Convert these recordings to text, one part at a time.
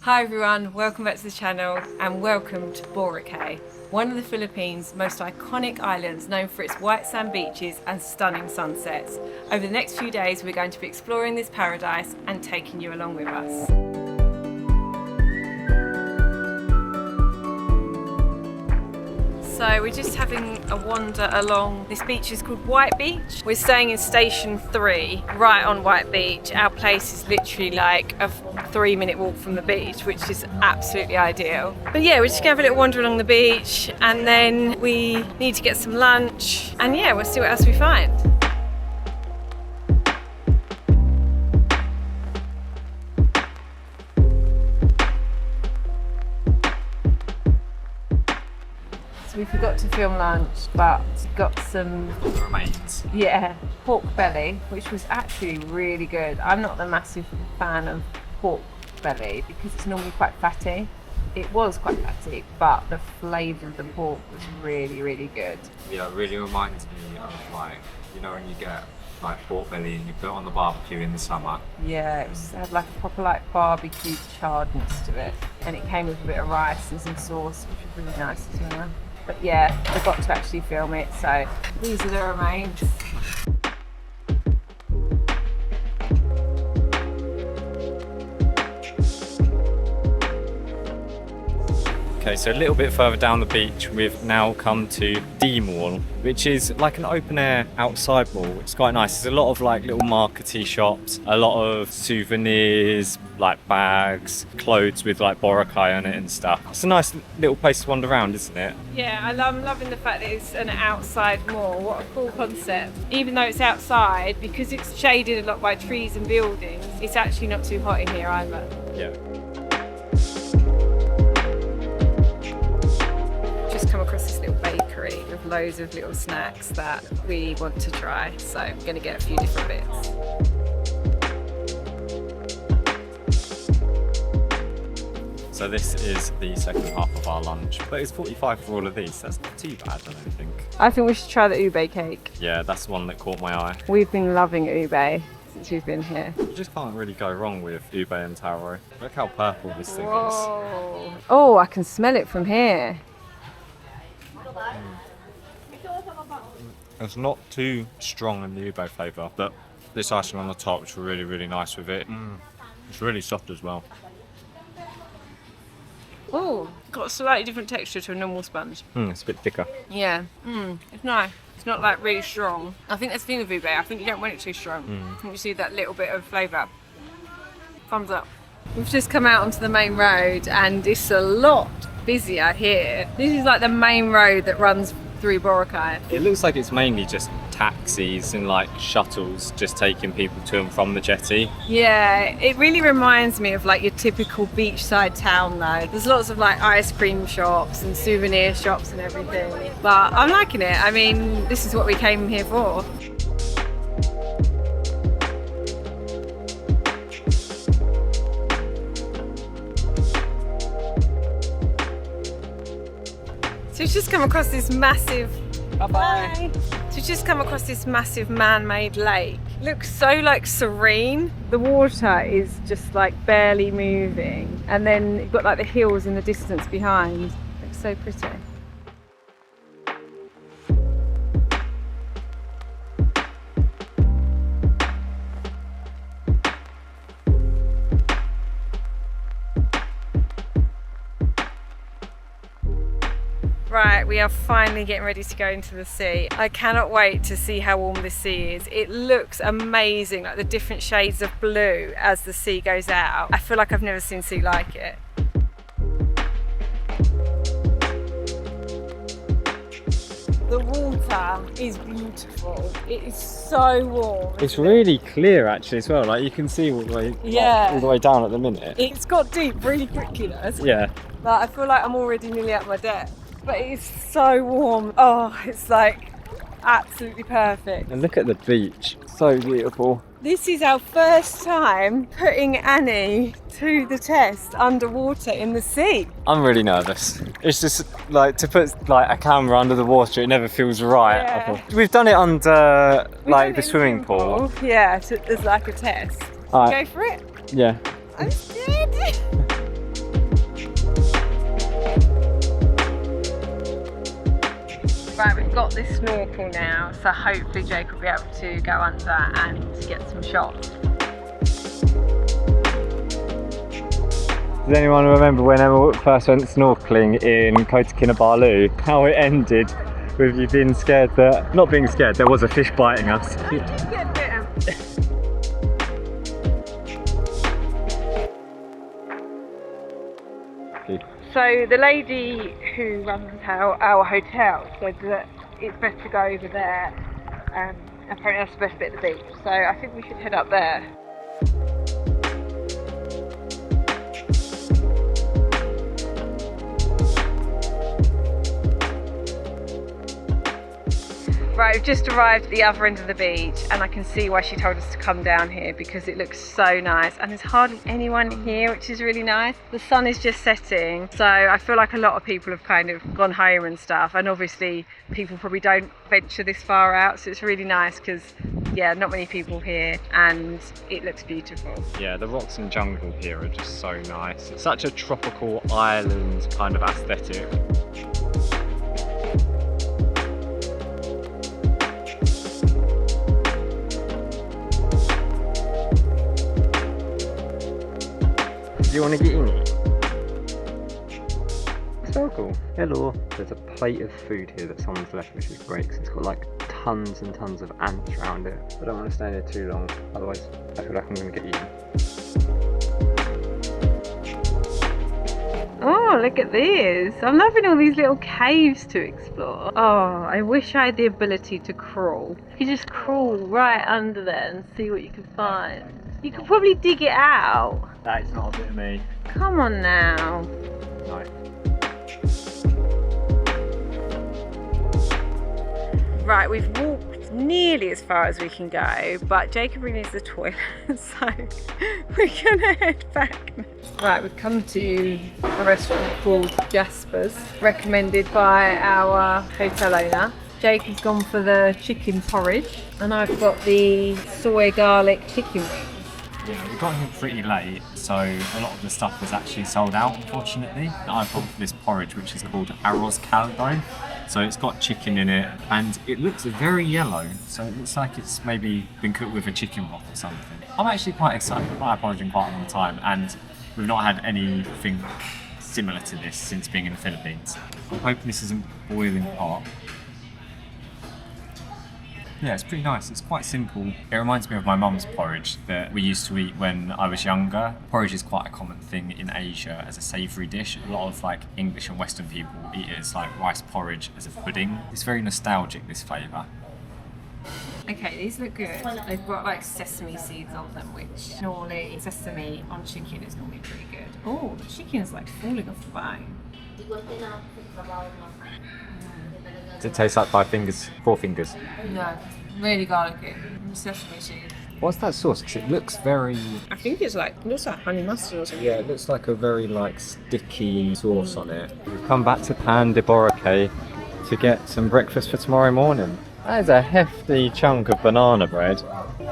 Hi everyone, welcome back to the channel and welcome to Boracay, one of the Philippines' most iconic islands known for its white sand beaches and stunning sunsets. Over the next few days we're going to be exploring this paradise and taking you along with us. So we're just having a wander along. This beach is called White Beach. We're staying in Station 3, right on White Beach. Our place is literally like a 3-minute walk from the beach, which is absolutely ideal. But yeah, we're just gonna have a little wander along the beach and then we need to get some lunch. And yeah, we'll see what else we find. We forgot to film lunch, but got some remains. Yeah, pork belly, which was actually really good. I'm not the massive fan of pork belly because it's normally quite fatty. It was quite fatty, but the flavour of the pork was really, really good. Yeah, it really reminds me of like, you know, when you get like pork belly and you put it on the barbecue in the summer. Yeah, it had like a proper like barbecue charredness to it, and it came with a bit of rice and some sauce, which was really nice as well. But yeah, I forgot to actually film it, so these are the remains. Okay, so a little bit further down the beach, we've now come to D Mall, which is like an open air outside mall. It's quite nice. There's a lot of like little markety shops, a lot of souvenirs, like bags, clothes with like Boracay on it and stuff. It's a nice little place to wander around, isn't it? Yeah, I'm loving the fact that it's an outside mall. What a cool concept. Even though it's outside, because it's shaded a lot by trees and buildings, it's actually not too hot in here either. Yeah. Just come across this little bakery with loads of little snacks that we want to try. So I'm going to get a few different bits. So this is the second half of our lunch, but it's 45 for all of these. That's not too bad, I don't think. I think we should try the ube cake. Yeah, that's the one that caught my eye. We've been loving ube since we've been here. You just can't really go wrong with ube and taro. Look how purple this thing is. Whoa. Oh, I can smell it from here. It's not too strong in the ube flavour, but this icing on the top is really, really nice with it. It's really soft as well. Oh, got a slightly different texture to a normal sponge. It's a bit thicker. Yeah, it's nice. It's not like really strong. I think that's the thing with ube. I think you don't want it too strong. I think you see that little bit of flavour. Thumbs up. We've just come out onto the main road and it's a lot busier here. This is like the main road that runs through Boracay. It looks like it's mainly just taxis and like shuttles just taking people to and from the jetty. Yeah, it really reminds me of like your typical beachside town though. There's lots of like ice cream shops and souvenir shops and everything. But I'm liking it. I mean, this is what we came here for. So we've just come across this massive Bye-bye. So we've just come across this massive man-made lake. Looks so like serene. The water is just like barely moving, and then you've got like the hills in the distance behind. Looks so pretty. Right, we are finally getting ready to go into the sea. I cannot wait to see how warm this sea is. It looks amazing, like the different shades of blue as the sea goes out. I feel like I've never seen sea like it. The water is beautiful. It is so warm. It's really clear actually as well. Like you can see all the way, all the way down at the minute. It's got deep really quickly though. Yeah. Like, I feel like I'm already nearly at my depth. But it's so warm. Oh, it's like absolutely perfect. And look at the beach. So beautiful. This is our first time putting Annie to the test underwater in the sea. I'm really nervous. It's just like to put like a camera under the water, it never feels right. Yeah. We've done it under like the swimming pool. Yeah, so there's like a test. All right. Go for it. Yeah. I'm scared. got this snorkel now, so hopefully Jake will be able to go under and get some shots. Does anyone remember when Emma first went snorkeling in Kota Kinabalu, how it ended with you being scared that, not being scared, there was a fish biting us? So the lady who runs our hotel said that it's best to go over there. Apparently that's the best bit of the beach, so I think we should head up there. Right, we've just arrived at the other end of the beach and I can see why she told us to come down here because it looks so nice and there's hardly anyone here, which is really nice. The sun is just setting, so I feel like a lot of people have kind of gone home and stuff, and obviously people probably don't venture this far out, so it's really nice because yeah, not many people here and it looks beautiful. Yeah, the rocks and jungle here are just so nice. It's such a tropical island kind of aesthetic. Do you want to get in it? It's so cool. Hello. There's a plate of food here that someone's left, which is great because it's got like tons and tons of ants around it. I don't want to stay there too long, otherwise I feel like I'm going to get eaten. Oh, look at this. I'm loving all these little caves to explore. Oh, I wish I had the ability to crawl. You just crawl right under there and see what you can find. You could probably dig it out. That is not a bit of me. Come on now. No. Right, we've walked nearly as far as we can go, but Jacob really needs the toilet, so we're gonna head back now. Right, we've come to a restaurant called Jasper's, recommended by our hotel owner. Jacob's gone for the chicken porridge, and I've got the soy garlic chicken wings. Yeah, we got here pretty late, so a lot of the stuff was actually sold out, unfortunately. I've gone for this porridge, which is called arroz caldo. So it's got chicken in it, and it looks very yellow, so it looks like it's maybe been cooked with a chicken broth or something. I'm actually quite excited. I've had porridge in quite a long time, and we've not had anything similar to this since being in the Philippines. I'm hoping this isn't boiling hot. Yeah, it's pretty nice. It's quite simple. It reminds me of my mum's porridge that we used to eat when I was younger. Porridge is quite a common thing in Asia as a savoury dish. A lot of like English and Western people eat it as like rice porridge as a pudding. It's very nostalgic, this flavour. Okay, these look good. They've got like sesame seeds on them, which normally sesame on chicken is normally pretty good. Oh, the chicken is like falling off the bone. Does it taste like 5 fingers, 4 fingers? No, really garlicky. Sesame seeds. What's that sauce? Because it looks very... I think it's like, looks like honey mustard or something. Yeah, it looks like a very like sticky sauce on it. We've come back to Pan de Boracay to get some breakfast for tomorrow morning. That is a hefty chunk of banana bread.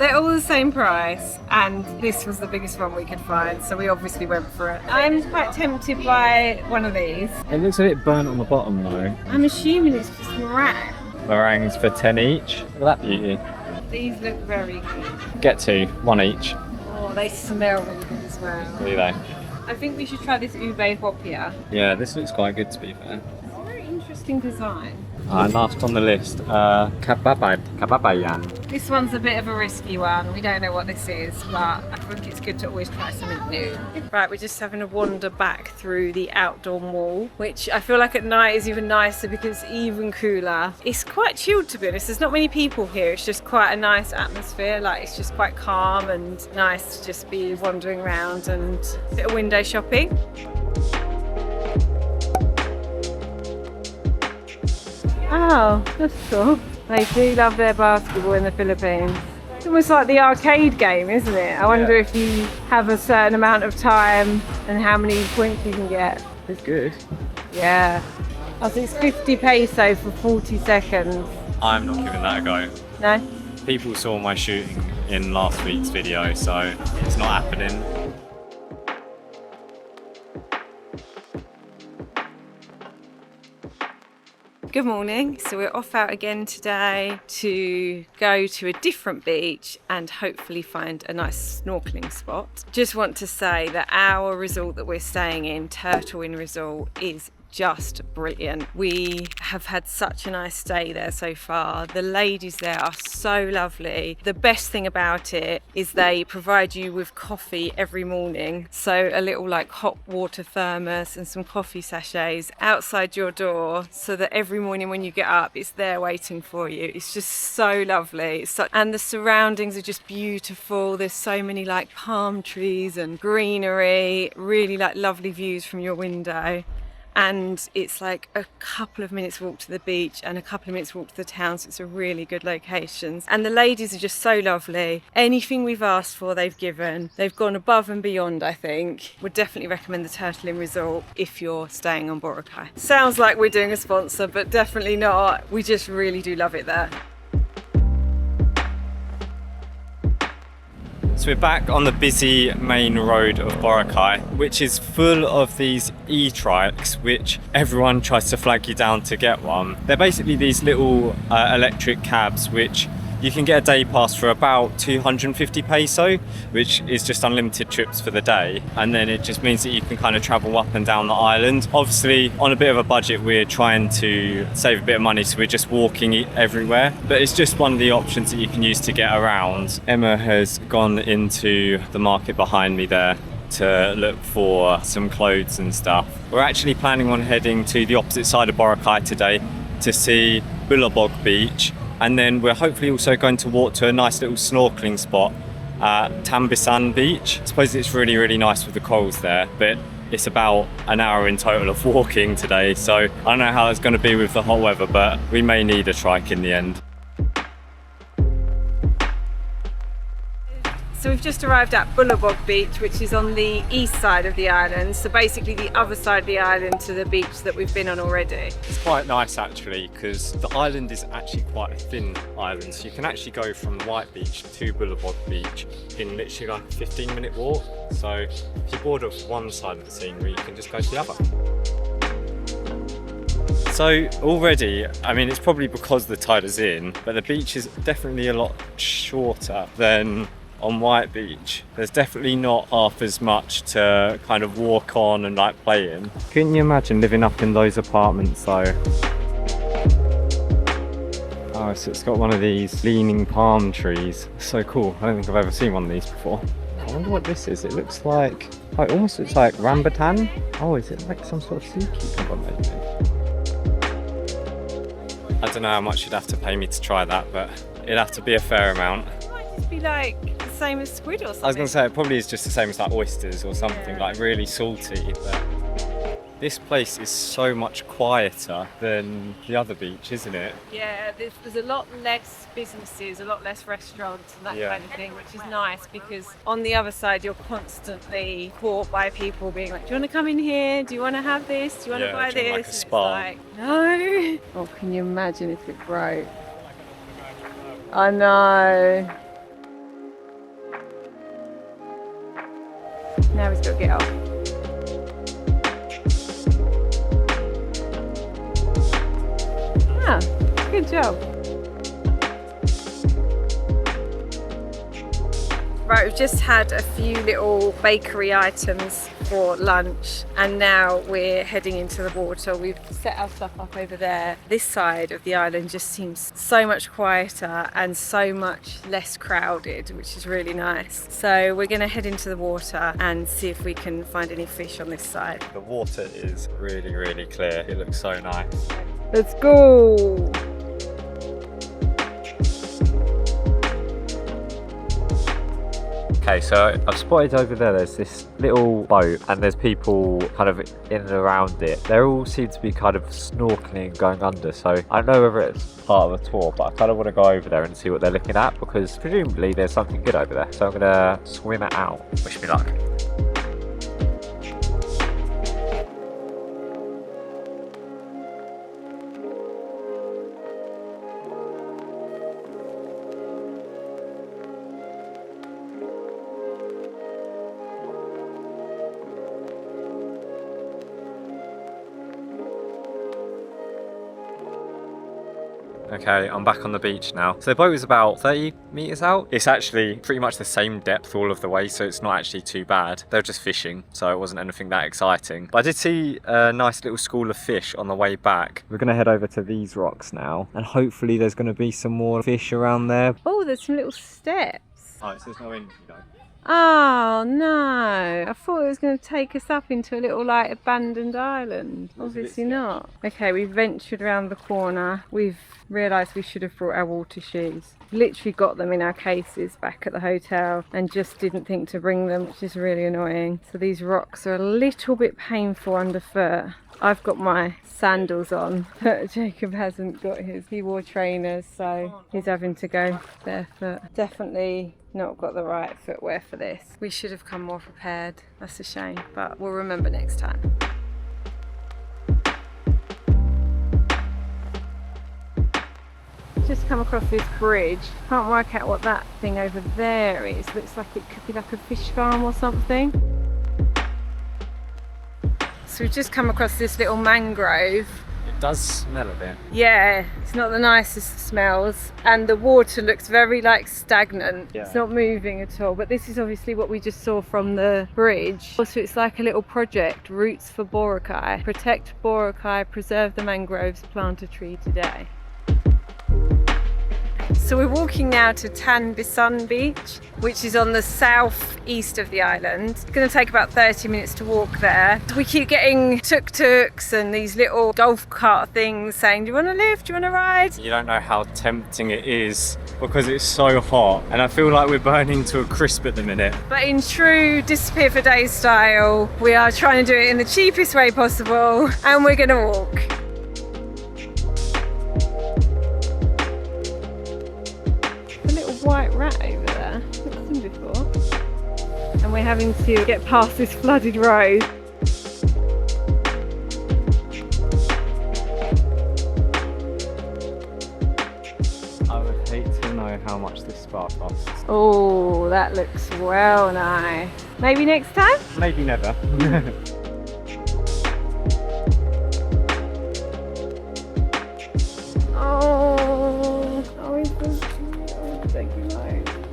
They're all the same price, and this was the biggest one we could find, so we obviously went for it. I'm quite tempted by one of these. It looks a bit burnt on the bottom though. I'm assuming it's just meringue. Meringues for 10 each. Look at that beauty. These look very good. Get 2, 1 each. Oh, they smell really good as well. Do they? I think we should try this ube hopia. Yeah, this looks quite good to be fair. It's a very interesting design. And last on the list, kababayan. This one's a bit of a risky one. We don't know what this is, but I think it's good to always try something new. Right, we're just having a wander back through the outdoor mall, which I feel like at night is even nicer because it's even cooler. It's quite chilled, to be honest. There's not many people here. It's just quite a nice atmosphere. Like, it's just quite calm and nice to just be wandering around and a bit of window shopping. Oh, that's cool. They do love their basketball in the Philippines. It's almost like the arcade game, isn't it? I wonder if you have a certain amount of time and how many points you can get. It's good. Yeah. I think it's 50 peso for 40 seconds. I'm not giving that a go. No? People saw my shooting in last week's video, so it's not happening. Good morning. So we're off out again today to go to a different beach and hopefully find a nice snorkeling spot. Just want to say that our resort that we're staying in, Turtle Inn Resort, is just brilliant. We have had such a nice stay there so far. The ladies there are so lovely. The best thing about it is they provide you with coffee every morning. So a little like hot water thermos and some coffee sachets outside your door, so that every morning when you get up, it's there waiting for you. It's just so lovely. And the surroundings are just beautiful. There's so many like palm trees and greenery, really like lovely views from your window. And it's like a couple of minutes walk to the beach and a couple of minutes walk to the town, so it's a really good location. And the ladies are just so lovely. Anything we've asked for, they've given. They've gone above and beyond, I think. Would definitely recommend the Turtle Inn Resort if you're staying on Boracay. Sounds like we're doing a sponsor, but definitely not. We just really do love it there. So we're back on the busy main road of Boracay, which is full of these e-trikes, which everyone tries to flag you down to get one. They're basically these little electric cabs, which you can get a day pass for about 250 peso, which is just unlimited trips for the day. And then it just means that you can kind of travel up and down the island. Obviously, on a bit of a budget, we're trying to save a bit of money, so we're just walking everywhere. But it's just one of the options that you can use to get around. Emma has gone into the market behind me there to look for some clothes and stuff. We're actually planning on heading to the opposite side of Boracay today to see Bulabog Beach. And then we're hopefully also going to walk to a nice little snorkeling spot at Tambisan Beach. I suppose it's really, really nice with the corals there, but it's about an hour in total of walking today. So I don't know how it's going to be with the hot weather, but we may need a trike in the end. So we've just arrived at Bulabog Beach, which is on the east side of the island. So basically the other side of the island to the beach that we've been on already. It's quite nice actually, because the island is actually quite a thin island. So you can actually go from White Beach to Bulabog Beach in literally like a 15-minute walk. So if you're bored of one side of the scenery, you can just go to the other. So already, I mean, it's probably because the tide is in, but the beach is definitely a lot shorter than on White Beach. There's definitely not half as much to kind of walk on and like play in. Couldn't you imagine living up in those apartments though? Oh, so it's got one of these leaning palm trees. So cool. I don't think I've ever seen one of these before. I wonder what this is. It looks like, oh, it almost looks like rambutan. Oh, is it like some sort of sea cucumber maybe? I don't know how much you'd have to pay me to try that, but it'd have to be a fair amount. It might just be like the same as squid or something. I was going to say it probably is just the same as like oysters or something, like really salty. But this place is so much quieter than the other beach, isn't it? Yeah, there's a lot less businesses, a lot less restaurants and that kind of thing, which is nice because on the other side you're constantly caught by people being like, do you want to come in here? Do you want to have this? Do you want to buy this? Like a spa. Like, no. Oh, can you imagine if it broke? I know. Now he's got to get off. Ah, good job. Right, we've just had a few little bakery items for lunch and now we're heading into the water. We've set our stuff up over there. This side of the island just seems so much quieter and so much less crowded, which is really nice. So we're going to head into the water and see if we can find any fish on this side. The water is really, really clear. It looks so nice. Let's go! Okay, so I've spotted over there's this little boat and there's people kind of in and around it. They all seem to be kind of snorkeling, going under, so I don't know whether it's part of a tour, but I kind of want to go over there and see what they're looking at because presumably there's something good over there. So I'm going to swim it out. Wish me luck. Okay, I'm back on the beach now. So the boat was about 30 meters out. It's actually pretty much the same depth all of the way, so it's not actually too bad. They were just fishing, so it wasn't anything that exciting. But I did see a nice little school of fish on the way back. We're gonna head over to these rocks now, and hopefully there's gonna be some more fish around there. Oh, there's some little steps. Oh, so there's no entry though. Oh no, I thought it was going to take us up into a little like abandoned island. Obviously not. Okay, we've ventured around the corner. We've realised we should have brought our water shoes. Literally got them in our cases back at the hotel and just didn't think to bring them, which is really annoying. So these rocks are a little bit painful underfoot. I've got my sandals on, but Jacob hasn't got his. He wore trainers, so he's having to go barefoot. Definitely not got the right footwear for this. We should have come more prepared. That's a shame, but we'll remember next time. Just come across this bridge. Can't work out what that thing over there is. Looks like it could be like a fish farm or something. So we've just come across this little mangrove. It does smell a bit. Yeah, it's not the nicest smells, and the water looks very like stagnant. Yeah. It's not moving at all, but this is obviously what we just saw from the bridge. Also, it's like a little project, Roots for Boracay. Protect Boracay, preserve the mangroves, plant a tree today. So we're walking now to Tan Bisan Beach, which is on the southeast of the island. It's going to take about 30 minutes to walk there. We keep getting tuk-tuks and these little golf cart things saying, do you want to lift, do you want to ride? You don't know how tempting it is because it's so hot, and I feel like we're burning to a crisp at the minute. But in true Disappear for Days style, we are trying to do it in the cheapest way possible, and we're going to walk. White rat over there, I've not seen before. And we're having to get past this flooded road. I would hate to know how much this spa costs. Oh, that looks well nice. Maybe next time? Maybe never.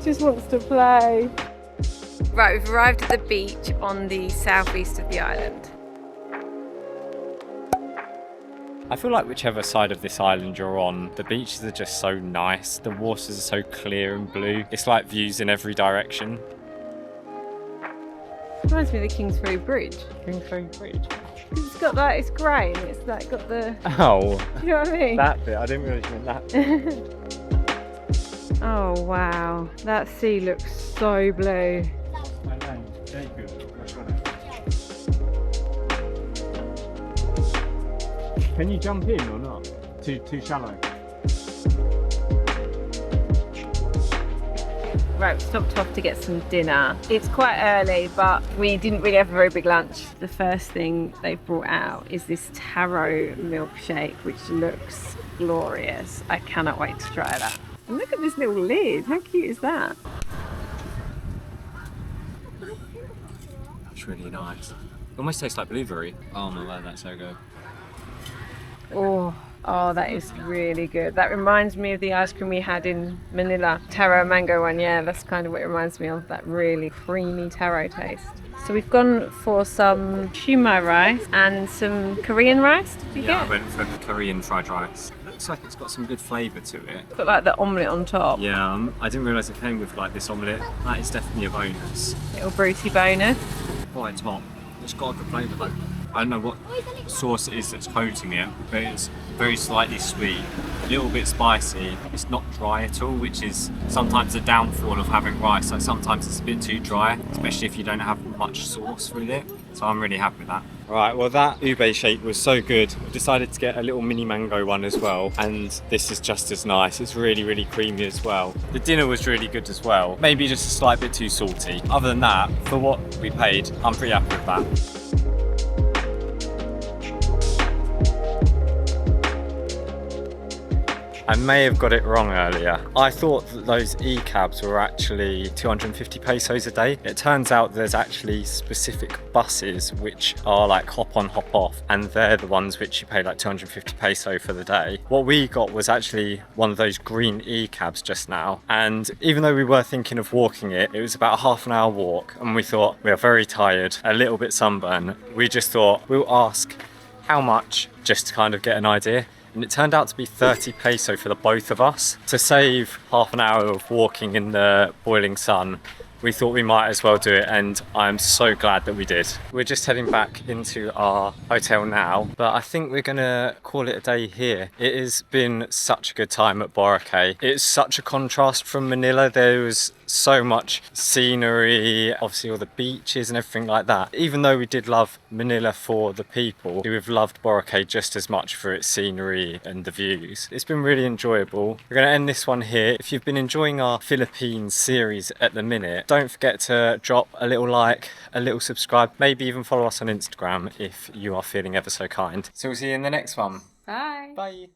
Just wants to play. Right, we've arrived at the beach on the southeast of the island. I feel like whichever side of this island you're on, the beaches are just so nice. The waters are so clear and blue. It's like views in every direction. Reminds me of the Kingsbury Bridge. Kingsbury Bridge? It's got that, it's grey and it's like got the... Oh. Do you know what I mean? That bit, I didn't realise you meant that bit. Oh wow, that sea looks so blue. Can you jump in or not? Too shallow. Right, we stopped off to get some dinner. It's quite early, but we didn't really have a very big lunch. The first thing they've brought out is this taro milkshake, which looks glorious. I cannot wait to try that. And look at this little lid, how cute is that? That's really nice. It almost tastes like blueberry. Oh my word, that's so good. Oh, that is really good. That reminds me of the ice cream we had in Manila. Taro mango one, yeah, that's kind of what it reminds me of, that really creamy taro taste. So we've gone for some shumai rice and some Korean rice. Did you Yeah, get? I went for Korean fried rice. Looks like it's got some good flavour to it. Got like the omelette on top. Yeah, I didn't realise it came with like this omelette. That is definitely a bonus. Little fruity bonus. Quite top. It's got a good flavour though. I don't know what sauce it is that's coating it, but it's very slightly sweet, a little bit spicy. It's not dry at all, which is sometimes a downfall of having rice. Like sometimes it's a bit too dry, especially if you don't have much sauce with it. So I'm really happy with that. Right, well that ube shake was so good. I decided to get a little mini mango one as well, and this is just as nice. It's really, really creamy as well. The dinner was really good as well. Maybe just a slight bit too salty. Other than that, for what we paid, I'm pretty happy with that. I may have got it wrong earlier. I thought that those e-cabs were actually 250 pesos a day. It turns out there's actually specific buses which are like hop on, hop off, and they're the ones which you pay like 250 peso for the day. What we got was actually one of those green e-cabs just now, and even though we were thinking of walking it, it was about a half an hour walk, and we thought we are very tired, a little bit sunburned. We just thought we'll ask how much just to kind of get an idea. And it turned out to be 30 peso for the both of us. To save half an hour of walking in the boiling sun, we thought we might as well do it, and I'm so glad that we did. We're just heading back into our hotel now, but I think we're gonna call it a day here. It has been such a good time at Boracay. It's such a contrast from Manila. There was so much scenery, obviously all the beaches and everything like that. Even though we did love Manila for the people, we've loved Boracay just as much for its scenery and the views. It's been really enjoyable. We're going to end this one here. If you've been enjoying our Philippines series at the minute, don't forget to drop a little like, a little subscribe, maybe even follow us on Instagram if you are feeling ever so kind. So we'll see you in the next one. Bye. Bye.